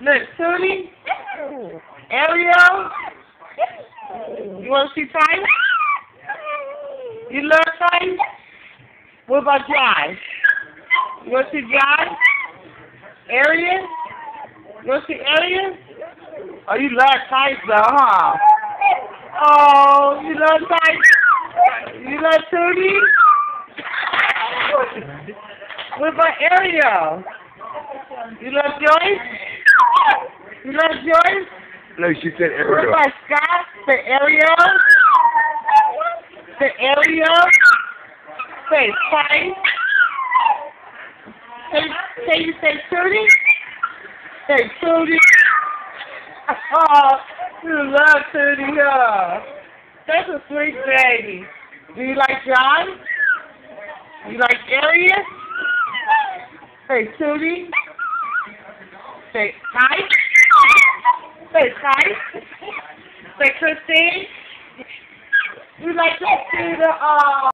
Look, Tootie. Ariel. You want to see Tice? You love Tice? What about Josh? You want to see Josh? Ariel? You want to see Ariel? Oh, you love Tice though, huh? Oh, you love Tice? You love Tootie? What about Ariel? You love Joyce? You love Joyce? No, she said What Ariel. about Scott? The Ariel? The Ariel? Say Tice? Can you say Tootie? Say Tootie. Oh, you love Tootie, huh? That's a sweet baby. Do you like John? You like Ariel? Say Tootie. Say Tice. Say Tice. Say Christine. You like Christine? Oh.